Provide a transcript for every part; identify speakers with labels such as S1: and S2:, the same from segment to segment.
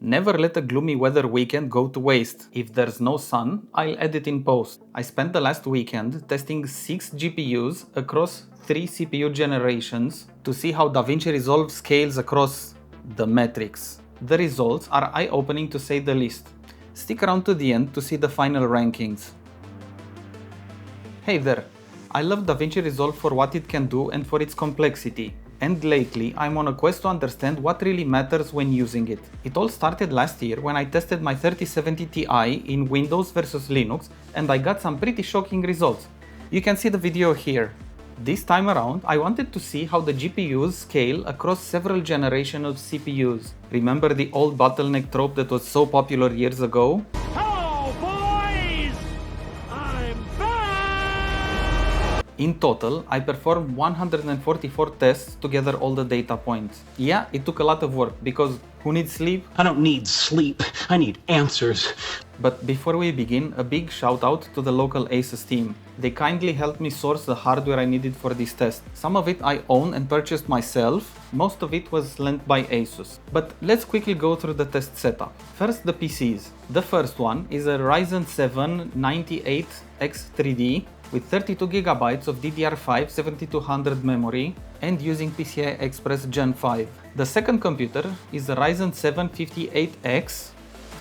S1: Never let a gloomy weather weekend go to waste. If there's no sun, I'll edit in post. I spent the last weekend testing 6 GPUs across 3 CPU generations to see how DaVinci Resolve scales across the metrics. The results are eye-opening to say the least. Stick around to the end to see the final rankings. Hey there! I love DaVinci Resolve for what it can do and for its complexity. And lately, I'm on a quest to understand what really matters when using it. It all started last year when I tested my 3070 Ti in Windows versus Linux, and I got some pretty shocking results. You can see the video here. This time around, I wanted to see how the GPUs scale across several generations of CPUs. Remember the old bottleneck trope that was so popular years ago? In total, I performed 144 tests to gather all the data points. Yeah, it took a lot of work, because who needs sleep?
S2: I don't need sleep, I need answers.
S1: But before we begin, a big shout out to the local ASUS team. They kindly helped me source the hardware I needed for this test. Some of it I own and purchased myself, most of it was lent by ASUS. But let's quickly go through the test setup. First, the PCs. The first one is a Ryzen 7 98X3D with 32GB of DDR5 7200 memory and using PCI Express Gen 5. The second computer is a Ryzen 7 58X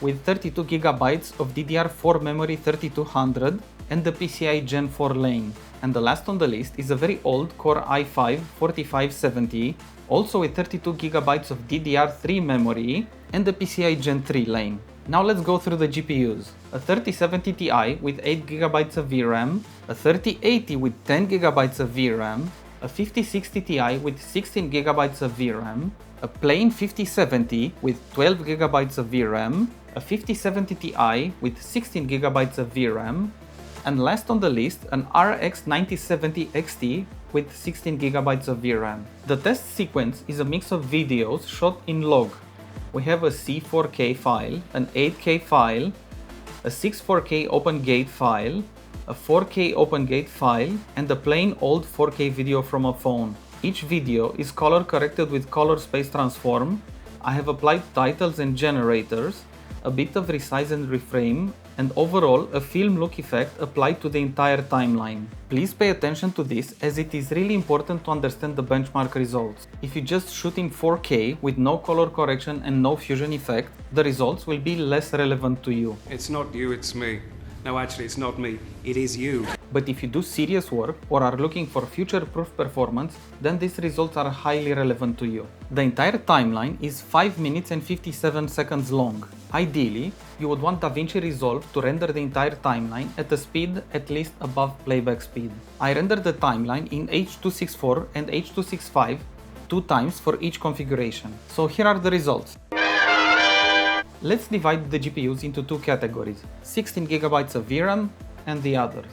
S1: with 32GB of DDR4 memory 3200 and the PCI Gen 4 lane. And the last on the list is a very old Core i5 4570, also with 32GB of DDR3 memory and the PCI Gen 3 lane. Now let's go through the GPUs. A 3070 Ti with 8GB of VRAM, a 3080 with 10GB of VRAM, a 5060 Ti with 16GB of VRAM, a plain 5070 with 12GB of VRAM, a 5070 Ti with 16GB of VRAM, and last on the list, an RX 9070 XT with 16GB of VRAM. The test sequence is a mix of videos shot in log. We have a C4K file, an 8K file, a 64K OpenGate file, a 4K OpenGate file, and a plain old 4K video from a phone. Each video is color corrected with color space transform. I have applied titles and generators, a bit of resize and reframe, and overall a film look effect applied to the entire timeline. Please pay attention to this as it is really important to understand the benchmark results. If you just shoot in 4K with no color correction and no fusion effect, the results will be less relevant to you.
S3: It's not you, it's me. No, actually, it's not me, it is you.
S1: But if you do serious work or are looking for future-proof performance, then these results are highly relevant to you. The entire timeline is 5 minutes and 57 seconds long. Ideally, you would want DaVinci Resolve to render the entire timeline at a speed at least above playback speed. I rendered the timeline in H.264 and H.265 2 times for each configuration. So here are the results. Let's divide the GPUs into two categories, 16GB of VRAM and the others.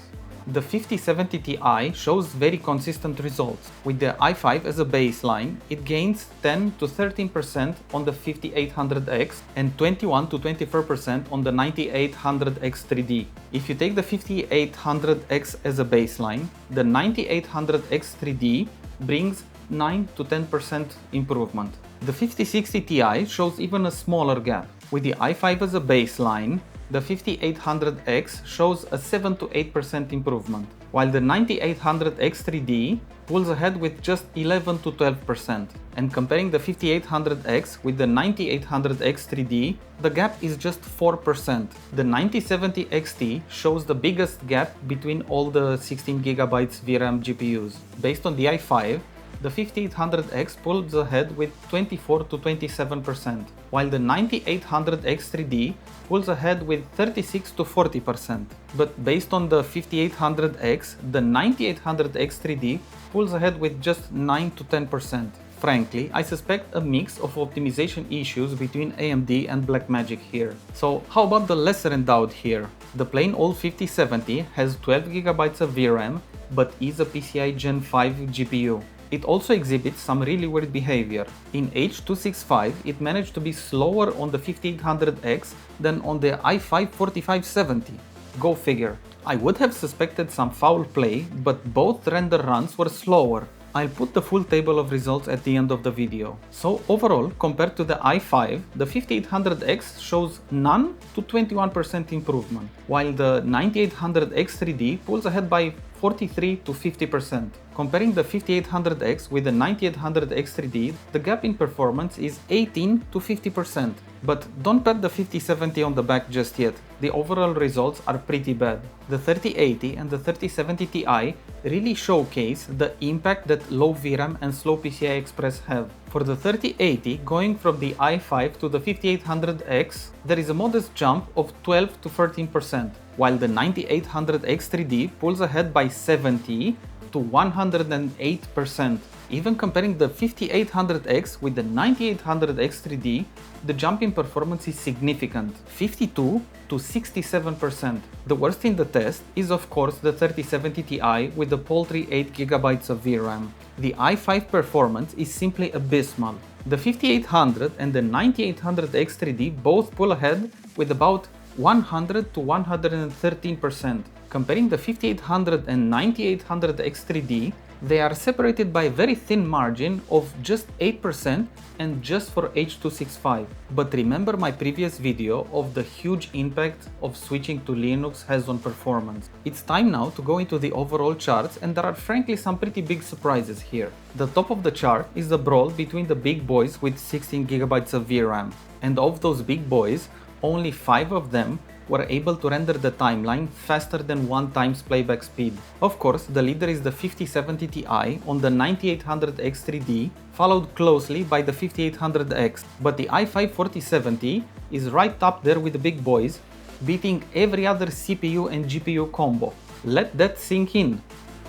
S1: The 5070 Ti shows very consistent results. With the i5 as a baseline, it gains 10 to 13% on the 5800X and 21 to 24% on the 9800X3D. If you take the 5800X as a baseline, the 9800X3D brings 9 to 10% improvement. The 5060 Ti shows even a smaller gap. With the i5 as a baseline, the 5800X shows a 7 to 8% improvement, while the 9800X3D pulls ahead with just 11 to 12%. And comparing the 5800X with the 9800X3D, the gap is just 4%. The 9070 XT shows the biggest gap between all the 16GB VRAM GPUs. Based on the i5, the 5800X pulls ahead with 24 to 27%, while the 9800X3D pulls ahead with 36 to 40%. But based on the 5800X, the 9800X3D pulls ahead with just 9 to 10%. Frankly, I suspect a mix of optimization issues between AMD and Blackmagic here. So how about the lesser endowed here? The plain old 5070 has 12GB of VRAM, but is a PCI Gen 5 GPU. It also exhibits some really weird behavior. In H.265, it managed to be slower on the 5800X than on the i5 4570. Go figure. I would have suspected some foul play, but both render runs were slower. I'll put the full table of results at the end of the video. So overall, compared to the i5, the 5800X shows none to 21% improvement, while the 9800X3D pulls ahead by 43 to 50%. Comparing the 5800X with the 9800X3D, the gap in performance is 18 to 50%. But don't pat the 5070 on the back just yet. The overall results are pretty bad. The 3080 and the 3070 Ti really showcase the impact that low VRAM and slow PCI Express have. For the 3080, going from the i5 to the 5800X, there is a modest jump of 12 to 13%, while the 9800X3D pulls ahead by 70 to 108%. Even comparing the 5800X with the 9800X3D, the jump in performance is significant, 52 to 67%. The worst in the test is of course the 3070 Ti with the paltry 8GB of VRAM. The i5 performance is simply abysmal. The 5800 and the 9800X3D both pull ahead with about 100 to 113%. Comparing the 5800 and 9800X3D, they are separated by a very thin margin of just 8% and just for H.265. But remember my previous video of the huge impact of switching to Linux has on performance. It's time now to go into the overall charts, and there are frankly some pretty big surprises here. The top of the chart is the brawl between the big boys with 16GB of VRAM, and of those big boys, only 5 of them were able to render the timeline faster than 1x playback speed. Of course, the leader is the 5070 Ti on the 9800X3D, followed closely by the 5800X, but the i5 4070 is right up there with the big boys, beating every other CPU and GPU combo. Let that sink in.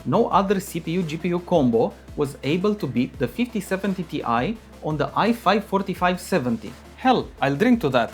S1: No other CPU-GPU combo was able to beat the 5070 Ti on the i5 4570. Hell, I'll drink to that.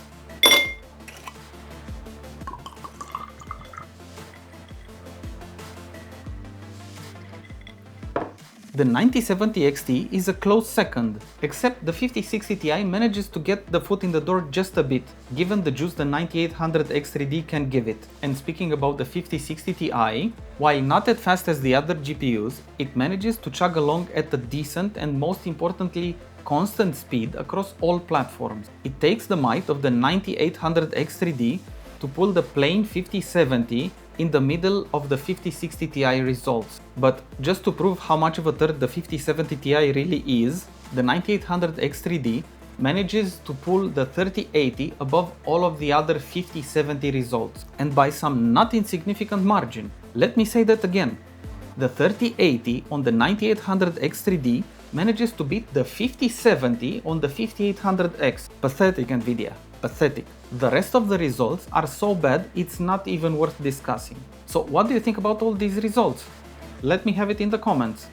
S1: The 9070 XT is a close second, except the 5060 Ti manages to get the foot in the door just a bit, given the juice the 9800X3D can give it. And speaking about the 5060 Ti, while not as fast as the other GPUs, it manages to chug along at a decent and most importantly, constant speed across all platforms. It takes the might of the 9800X3D to pull the plain 5070 in the middle of the 5060 Ti results. But just to prove how much of a turd the 5070 Ti really is, the 9800X3D manages to pull the 3080 above all of the other 5070 results, and by some not insignificant margin. Let me say that again. The 3080 on the 9800X3D manages to beat the 5070 on the 5800X. Pathetic, Nvidia. Pathetic. The rest of the results are so bad it's not even worth discussing. So what do you think about all these results? Let me have it in the comments.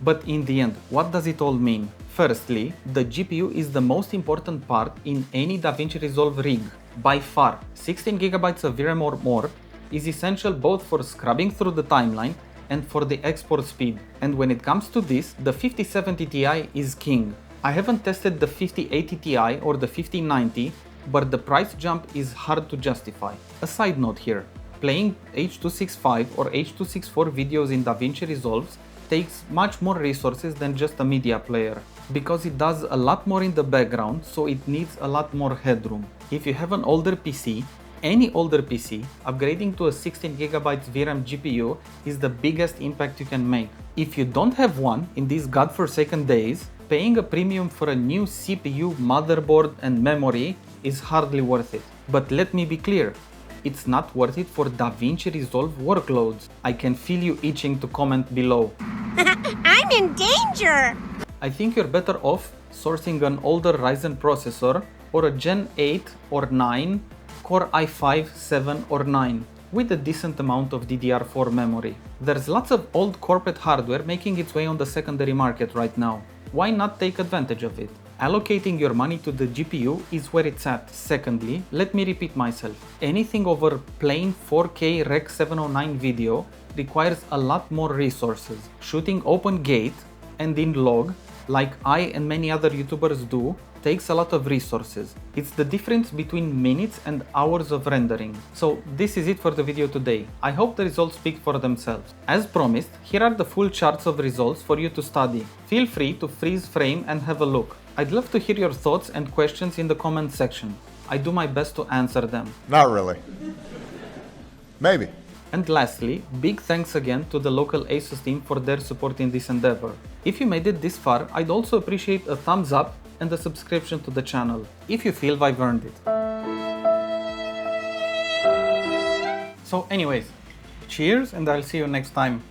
S1: But in the end, what does it all mean? Firstly, the GPU is the most important part in any DaVinci Resolve rig. By far, 16GB of VRAM or more is essential both for scrubbing through the timeline and for the export speed. And when it comes to this, the 5070 Ti is king. I haven't tested the 5080 Ti or the 5090, but the price jump is hard to justify. A side note here, playing H.265 or H.264 videos in DaVinci Resolve takes much more resources than just a media player, because it does a lot more in the background, so it needs a lot more headroom. If you have an older PC, any older PC, upgrading to a 16GB VRAM GPU is the biggest impact you can make. If you don't have one in these godforsaken days, paying a premium for a new CPU, motherboard and memory is hardly worth it. But let me be clear, it's not worth it for DaVinci Resolve workloads. I can feel you itching to comment below.
S4: I'm in danger!
S1: I think you're better off sourcing an older Ryzen processor or a Gen 8 or 9 Core i5, 7 or 9 with a decent amount of DDR4 memory. There's lots of old corporate hardware making its way on the secondary market right now. Why not take advantage of it? Allocating your money to the GPU is where it's at. Secondly, let me repeat myself. Anything over plain 4K Rec 709 video requires a lot more resources. Shooting open gate and in log, like I and many other YouTubers do, takes a lot of resources. It's the difference between minutes and hours of rendering. So this is it for the video today. I hope the results speak for themselves. As promised, here are the full charts of results for you to study. Feel free to freeze frame and have a look. I'd love to hear your thoughts and questions in the comment section. I do my best to answer them.
S5: Not really. Maybe.
S1: And lastly, big thanks again to the local ASUS team for their support in this endeavor. If you made it this far, I'd also appreciate a thumbs up and a subscription to the channel, if you feel I've earned it. So anyways, cheers and I'll see you next time.